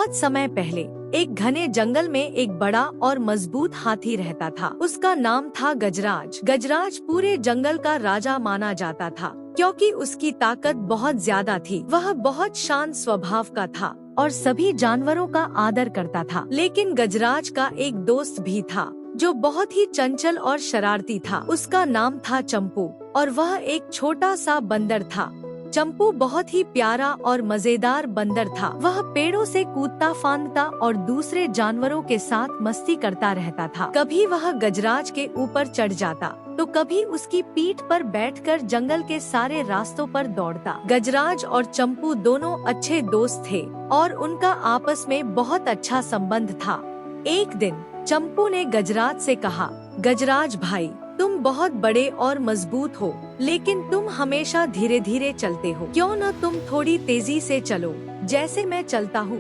बहुत समय पहले एक घने जंगल में एक बड़ा और मजबूत हाथी रहता था। उसका नाम था गजराज। गजराज पूरे जंगल का राजा माना जाता था क्योंकि उसकी ताकत बहुत ज्यादा थी। वह बहुत शांत स्वभाव का था और सभी जानवरों का आदर करता था। लेकिन गजराज का एक दोस्त भी था जो बहुत ही चंचल और शरारती था। उसका नाम था चंपू और वह एक छोटा सा बंदर था। चंपू बहुत ही प्यारा और मजेदार बंदर था। वह पेड़ों से कूदता फांदता और दूसरे जानवरों के साथ मस्ती करता रहता था। कभी वह गजराज के ऊपर चढ़ जाता तो कभी उसकी पीठ पर बैठकर जंगल के सारे रास्तों पर दौड़ता। गजराज और चंपू दोनों अच्छे दोस्त थे और उनका आपस में बहुत अच्छा संबंध था। एक दिन चंपू ने गजराज से कहा, गजराज भाई, तुम बहुत बड़े और मजबूत हो, लेकिन तुम हमेशा धीरे धीरे चलते हो। क्यों न तुम थोड़ी तेजी से चलो, जैसे मैं चलता हूँ।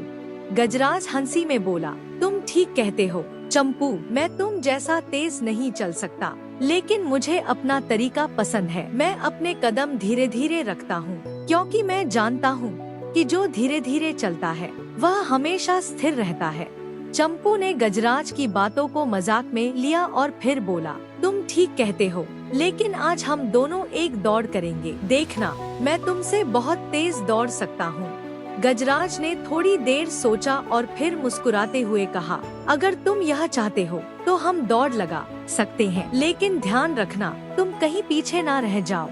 गजराज हंसी में बोला, तुम ठीक कहते हो चंपू, मैं तुम जैसा तेज नहीं चल सकता, लेकिन मुझे अपना तरीका पसंद है। मैं अपने कदम धीरे धीरे रखता हूँ, क्योंकि मैं जानता हूँ कि जो धीरे धीरे चलता है वह हमेशा स्थिर रहता है। चंपू ने गजराज की बातों को मजाक में लिया और फिर बोला, तुम ठीक कहते हो, लेकिन आज हम दोनों एक दौड़ करेंगे। देखना, मैं तुमसे बहुत तेज दौड़ सकता हूँ। गजराज ने थोड़ी देर सोचा और फिर मुस्कुराते हुए कहा, अगर तुम यह चाहते हो तो हम दौड़ लगा सकते हैं, लेकिन ध्यान रखना तुम कहीं पीछे ना रह जाओ।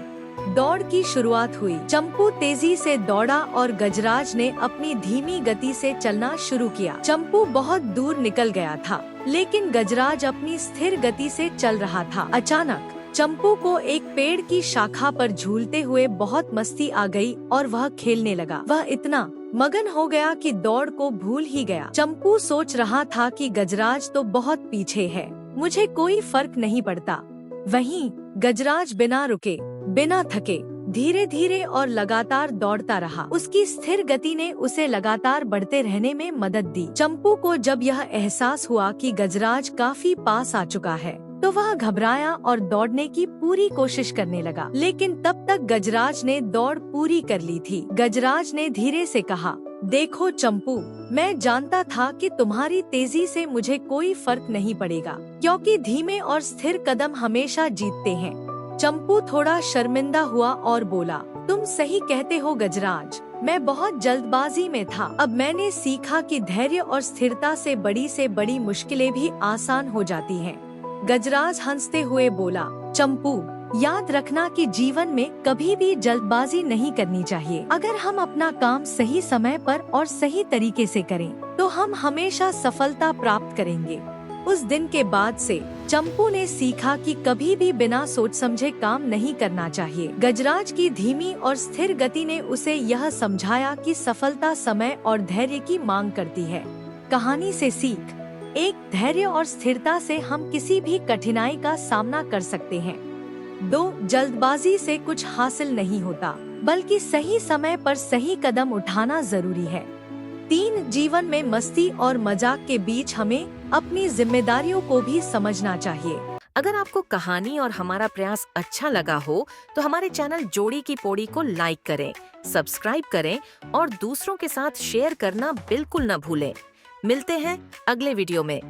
दौड़ की शुरुआत हुई। चंपू तेजी से दौड़ा और गजराज ने अपनी धीमी गति से चलना शुरू किया। चंपू बहुत दूर निकल गया था, लेकिन गजराज अपनी स्थिर गति से चल रहा था। अचानक चंपू को एक पेड़ की शाखा पर झूलते हुए बहुत मस्ती आ गई और वह खेलने लगा। वह इतना मगन हो गया कि दौड़ को भूल ही गया। चंपू सोच रहा था कि गजराज तो बहुत पीछे है, मुझे कोई फर्क नहीं पड़ता। वहीं गजराज बिना रुके, बिना थके, धीरे धीरे और लगातार दौड़ता रहा। उसकी स्थिर गति ने उसे लगातार बढ़ते रहने में मदद दी। चंपू को जब यह एहसास हुआ कि गजराज काफी पास आ चुका है, तो वह घबराया और दौड़ने की पूरी कोशिश करने लगा। लेकिन तब तक गजराज ने दौड़ पूरी कर ली थी। गजराज ने धीरे से कहा, देखो चंपू, मैं जानता था कि तुम्हारी तेजी से मुझे कोई फर्क नहीं पड़ेगा, क्योंकि धीमे और स्थिर कदम हमेशा जीतते हैं। चंपू थोड़ा शर्मिंदा हुआ और बोला, तुम सही कहते हो गजराज, मैं बहुत जल्दबाजी में था। अब मैंने सीखा कि धैर्य और स्थिरता से बड़ी मुश्किलें भी आसान हो जाती हैं। गजराज हंसते हुए बोला, चंपू, याद रखना कि जीवन में कभी भी जल्दबाजी नहीं करनी चाहिए। अगर हम अपना काम सही समय पर और सही तरीके से करें, तो हम हमेशा सफलता प्राप्त करेंगे। उस दिन के बाद से चंपू ने सीखा कि कभी भी बिना सोच समझे काम नहीं करना चाहिए। गजराज की धीमी और स्थिर गति ने उसे यह समझाया कि सफलता समय और धैर्य की मांग करती है। कहानी से सीख, एक धैर्य और स्थिरता से हम किसी भी कठिनाई का सामना कर सकते हैं। 2, जल्दबाजी से कुछ हासिल नहीं होता, बल्कि सही समय पर सही कदम उठाना जरूरी है। 3, जीवन में मस्ती और मजाक के बीच हमें अपनी जिम्मेदारियों को भी समझना चाहिए। अगर आपको कहानी और हमारा प्रयास अच्छा लगा हो, तो हमारे चैनल जोड़ी की पौड़ी को लाइक करें, सब्सक्राइब करें और दूसरों के साथ शेयर करना बिल्कुल न भूलें। मिलते हैं अगले वीडियो में।